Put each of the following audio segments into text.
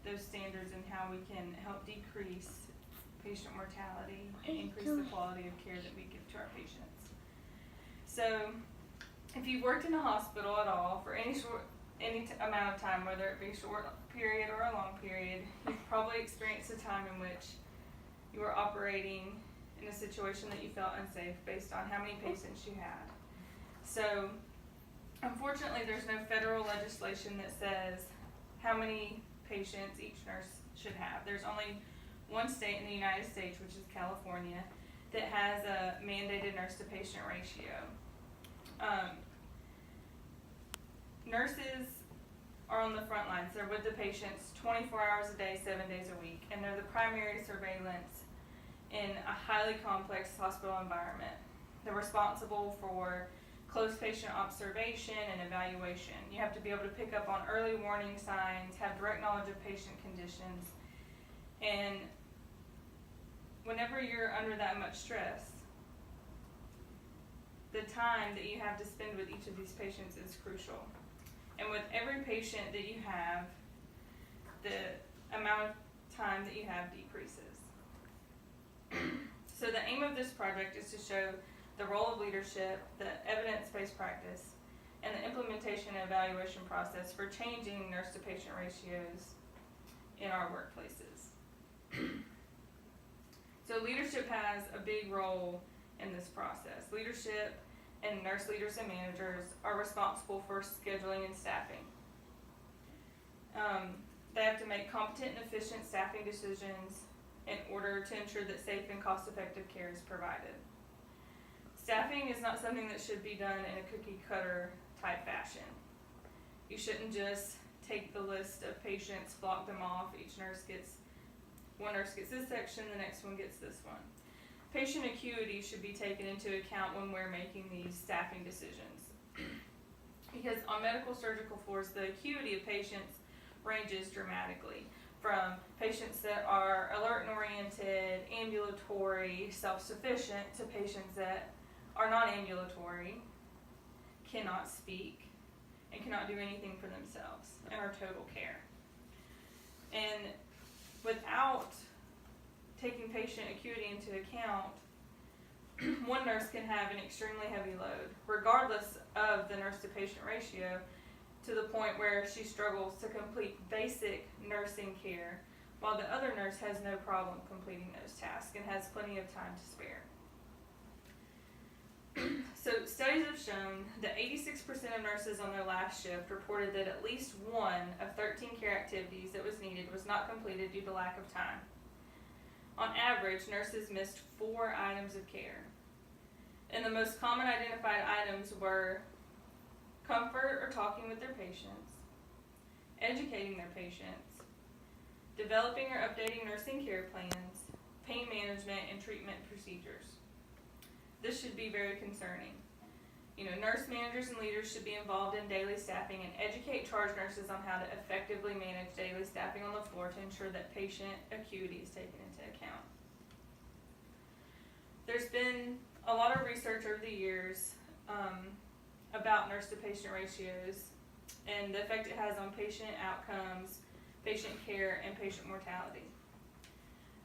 those standards and how we can help decrease patient mortality and increase the quality of care that we give to our patients. So, if you've worked in a hospital at all for any amount of time, whether it be a short period or a long period, you've probably experienced a time in which you were operating in a situation that you felt unsafe based on how many patients you had. So, unfortunately, there's no federal legislation that says how many patients each nurse should have. There's only one state in the United States, which is California, that has a mandated nurse-to-patient ratio. Nurses are on the front lines. They're with the patients 24 hours a day, 7 days a week, and they're the primary surveillance in a highly complex hospital environment. They're responsible for close patient observation and evaluation. You have to be able to pick up on early warning signs, have direct knowledge of patient conditions, and whenever you're under that much stress, the time that you have to spend with each of these patients is crucial. And with every patient that you have, the amount of time that you have decreases. So the aim of this project is to show the role of leadership, the evidence-based practice, and the implementation and evaluation process for changing nurse-to-patient ratios in our workplaces. So leadership has a big role in this process. Leadership and nurse leaders and managers are responsible for scheduling and staffing. They have to make competent and efficient staffing decisions in order to ensure that safe and cost-effective care is provided. Staffing is not something that should be done in a cookie-cutter type fashion. You shouldn't just take the list of patients, block them off. One nurse gets this section, the next one gets this one. Patient acuity should be taken into account when we're making these staffing decisions. Because on medical surgical floors, the acuity of patients ranges dramatically, from patients that are alert and oriented, ambulatory, self-sufficient, to patients that are non-ambulatory, cannot speak, and cannot do anything for themselves, and are total care. And without taking patient acuity into account, one nurse can have an extremely heavy load, regardless of the nurse-to-patient ratio, to the point where she struggles to complete basic nursing care, while the other nurse has no problem completing those tasks and has plenty of time to spare. So studies have shown that 86% of nurses on their last shift reported that at least one of 13 care activities that was needed was not completed due to lack of time. On average, nurses missed 4 items of care. And the most common identified items were comfort or talking with their patients, educating their patients, developing or updating nursing care plans, pain management, and treatment procedures. This should be very concerning. Nurse managers and leaders should be involved in daily staffing and educate charge nurses on how to effectively manage daily staffing on the floor to ensure that patient acuity is taken into account. There's been a lot of research over the years about nurse-to-patient ratios and the effect it has on patient outcomes, patient care, and patient mortality.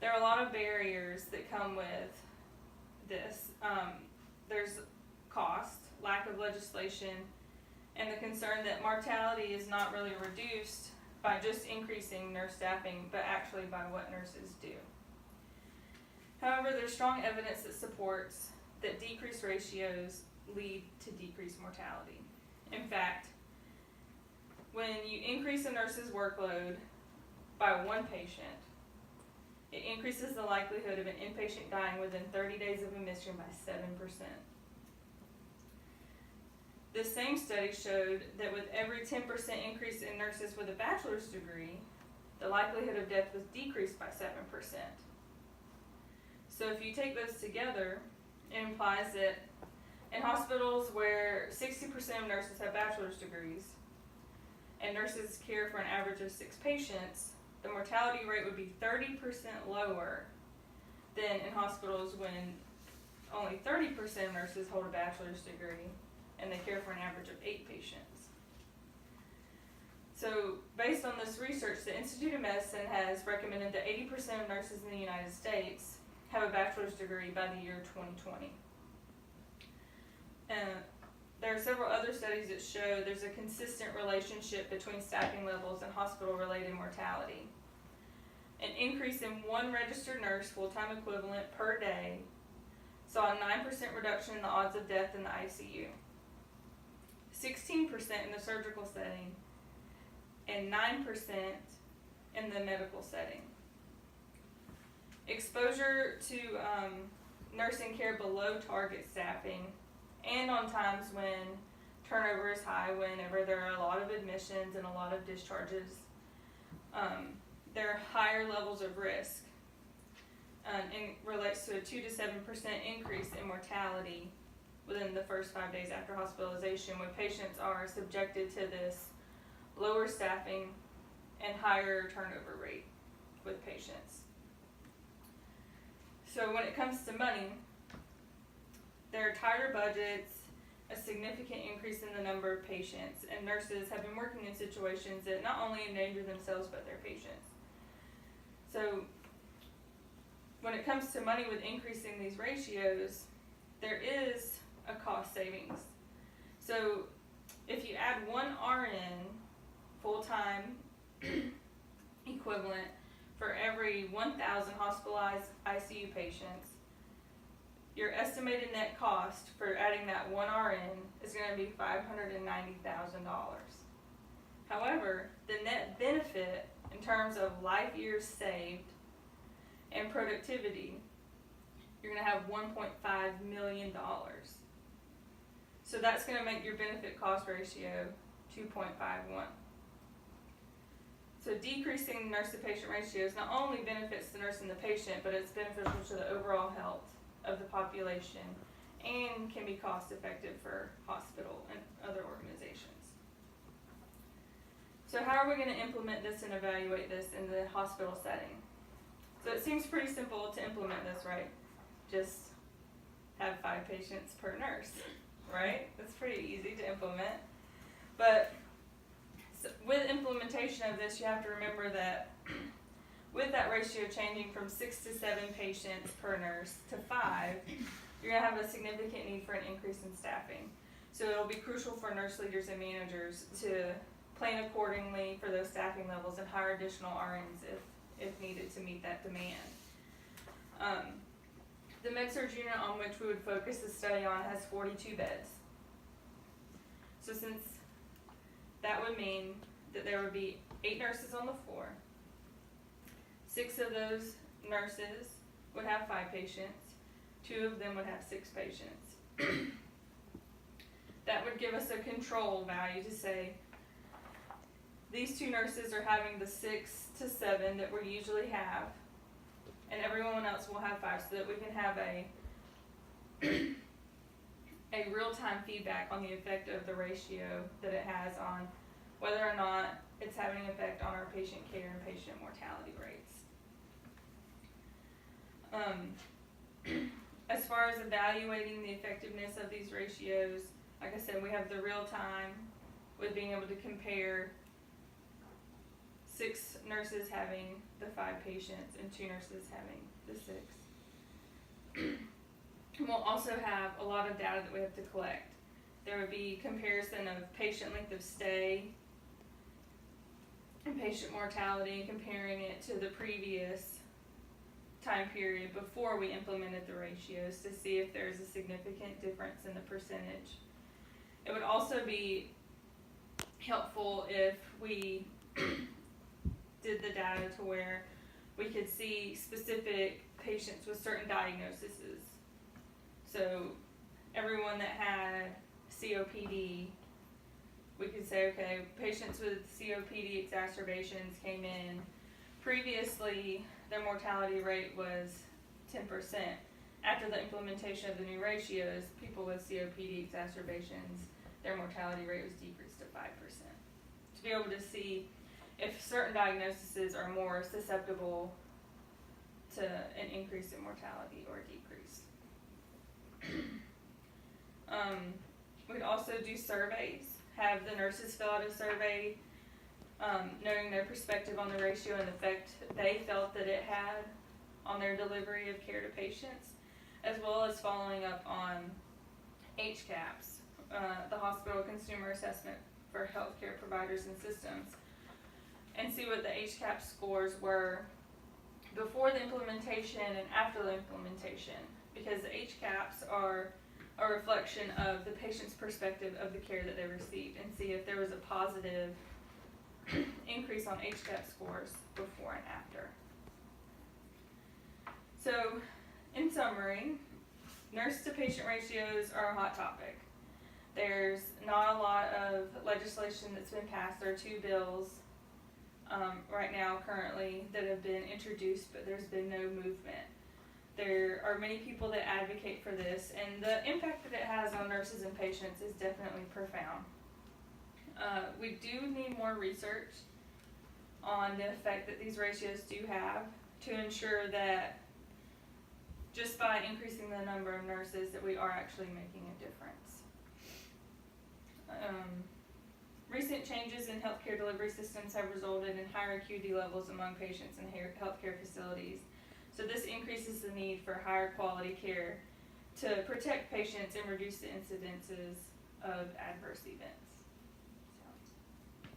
There are a lot of barriers that come with this. There's cost, lack of legislation, and the concern that mortality is not really reduced by just increasing nurse staffing, but actually by what nurses do. However, there's strong evidence that supports that decreased ratios lead to decreased mortality. In fact, when you increase a nurse's workload by one patient, it increases the likelihood of an inpatient dying within 30 days of admission by 7%. This same study showed that with every 10% increase in nurses with a bachelor's degree, the likelihood of death was decreased by 7%. So if you take those together, it implies that in hospitals where 60% of nurses have bachelor's degrees and nurses care for an average of 6 patients, the mortality rate would be 30% lower than in hospitals when only 30% of nurses hold a bachelor's degree and they care for an average of 8 patients. So based on this research, the Institute of Medicine has recommended that 80% of nurses in the United States have a bachelor's degree by the year 2020. There are several other studies that show there's a consistent relationship between staffing levels and hospital-related mortality. An increase in one registered nurse full-time equivalent per day saw a 9% reduction in the odds of death in the ICU, 16% in the surgical setting, and 9% in the medical setting. Exposure to nursing care below target staffing and on times when turnover is high, whenever there are a lot of admissions and a lot of discharges, there are higher levels of risk, and relates to a 2 to 7% increase in mortality within the first 5 days after hospitalization when patients are subjected to this lower staffing and higher turnover rate with patients. So when it comes to money, there are tighter budgets, a significant increase in the number of patients, and nurses have been working in situations that not only endanger themselves but their patients. So when it comes to money with increasing these ratios, there is a cost savings. So if you add one RN full-time equivalent for every 1,000 hospitalized ICU patients, your estimated net cost for adding that one RN is going to be $590,000. However, the net benefit in terms of life years saved and productivity, you're going to have $1.5 million. So that's going to make your benefit cost ratio 2.51. So decreasing nurse to patient ratios not only benefits the nurse and the patient, but it's beneficial to the overall health of the population and can be cost effective for hospital and other organizations. So how are we going to implement this and evaluate this in the hospital setting? So it seems pretty simple to implement this, right? Just have 5 patients per nurse, right? That's pretty easy to implement. But with implementation of this, you have to remember that with that ratio changing from 6 to 7 patients per nurse to 5, you're going to have a significant need for an increase in staffing. So it'll be crucial for nurse leaders and managers to plan accordingly for those staffing levels and hire additional RNs if needed to meet that demand. The med-surg unit on which we would focus the study on has 42 beds. So since that would mean that there would be 8 nurses on the floor, 6 of those nurses would have 5 patients, 2 of them would have 6 patients. That would give us a control value to say these 2 nurses are having the 6 to 7 that we usually have, and everyone else will have 5, so that we can have a real-time feedback on the effect of the ratio that it has on whether or not it's having an effect on our patient care and patient mortality rates. As far as evaluating the effectiveness of these ratios, like I said, we have the real time with being able to compare 6 nurses having the 5 patients and 2 nurses having the 6. We'll also have a lot of data that we have to collect. There would be comparison of patient length of stay and patient mortality, comparing it to the previous time period before we implemented the ratios to see if there's a significant difference in the percentage. It would also be helpful if we did the data to where we could see specific patients with certain diagnoses. So everyone that had COPD, we could say, okay, patients with COPD exacerbations came in. Previously, their mortality rate was 10%. After the implementation of the new ratios, people with COPD exacerbations, their mortality rate was decreased to 5%. To be able to see if certain diagnoses are more susceptible to an increase in mortality or decrease. We'd also do surveys, have the nurses fill out a survey knowing their perspective on the ratio and the effect they felt that it had on their delivery of care to patients, as well as following up on HCAHPS, the Hospital Consumer Assessment for Healthcare Providers and Systems, and see what the HCAHPS scores were before the implementation and after the implementation, because the HCAHPS are a reflection of the patient's perspective of the care that they received, and see if there was a positive increase on HCAHPS scores before and after. So, in summary, nurse to patient ratios are a hot topic. There's not a lot of legislation that's been passed. There are 2 bills right now currently that have been introduced, but there's been no movement. There are many people that advocate for this, and the impact that it has on nurses and patients is definitely profound. We do need more research on the effect that these ratios do have to ensure that just by increasing the number of nurses that we are actually making a difference. Recent changes in healthcare delivery systems have resulted in higher acuity levels among patients in healthcare facilities. So this increases the need for higher quality care to protect patients and reduce the incidences of adverse events.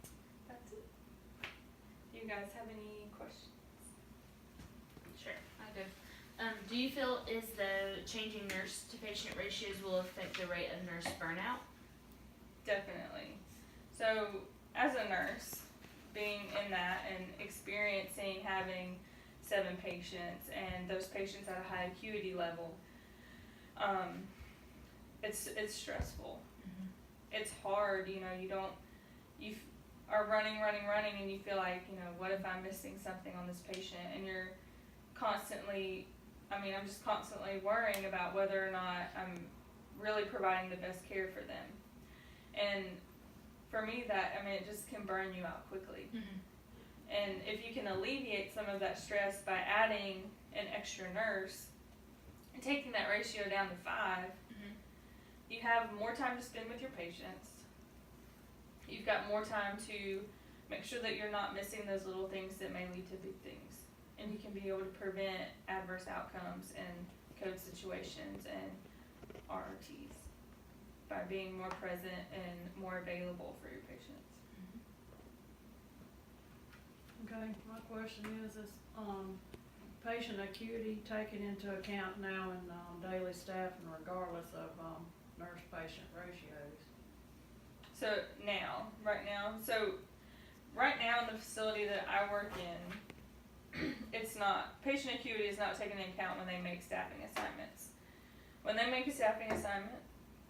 So that's it. Do you guys have any questions? Sure, I do. Do you feel as though changing nurse to patient ratios will affect the rate of nurse burnout? Definitely. So, as a nurse, being in that and experiencing having 7 patients and those patients at a high acuity level, it's stressful. Mm-hmm. It's hard, you are running and you feel like, what if I'm missing something on this patient? And you're constantly, I'm just constantly worrying about whether or not I'm really providing the best care for them. And for me, it just can burn you out quickly. Mm-hmm. And if you can alleviate some of that stress by adding an extra nurse and taking that ratio down to 5, mm-hmm. you have more time to spend with your patients. You've got more time to make sure that you're not missing those little things that may lead to big things. And you can be able to prevent adverse outcomes in code situations and RRTs by being more present and more available for your patients. Okay, my question is patient acuity taken into account now in daily staffing regardless of nurse-patient ratios? So right now in the facility that I work in, it's not, patient acuity is not taken into account when they make staffing assignments. When they make a staffing assignment,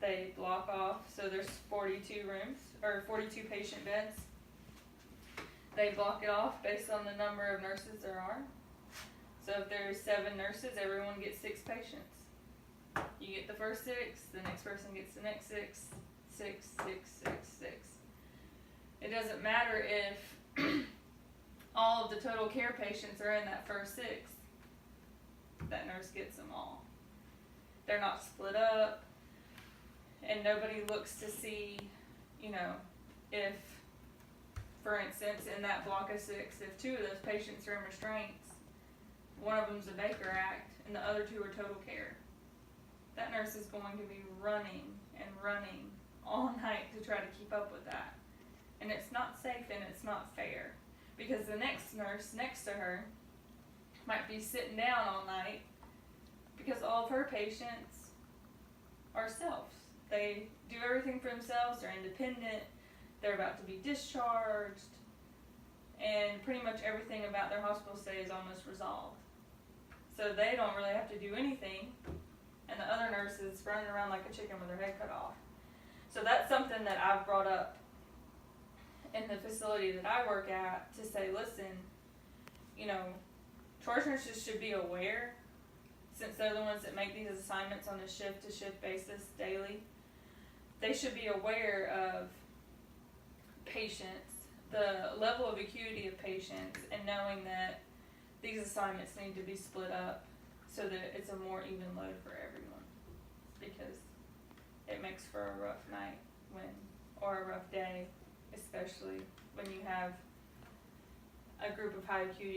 they block off, so there's 42 rooms, or 42 patient beds. They block it off based on the number of nurses there are. So if there's 7 nurses, everyone gets 6 patients. You get the first 6, the next person gets the next 6, 6, 6, 6, 6. It doesn't matter if all of the total care patients are in that first 6. That nurse gets them all. They're not split up, and nobody looks to see, if, for instance, in that block of 6, if 2 of those patients are in restraints, one of them's a Baker Act, and the other 2 are total care. That nurse is going to be running and running all night to try to keep up with that. And it's not safe and it's not fair, because the next nurse next to her might be sitting down all night because all of her patients are selves. They do everything for themselves, they're independent, they're about to be discharged, and pretty much everything about their hospital stay is almost resolved. So they don't really have to do anything, and the other nurse is running around like a chicken with her head cut off. So that's something that I've brought up in the facility that I work at to say, listen, charge nurses should be aware, since they're the ones that make these assignments on a shift-to-shift basis daily. They should be aware of patients, the level of acuity of patients, and knowing that these assignments need to be split up so that it's a more even load for everyone, because it makes for a rough night or a rough day, especially when you have a group of high acuity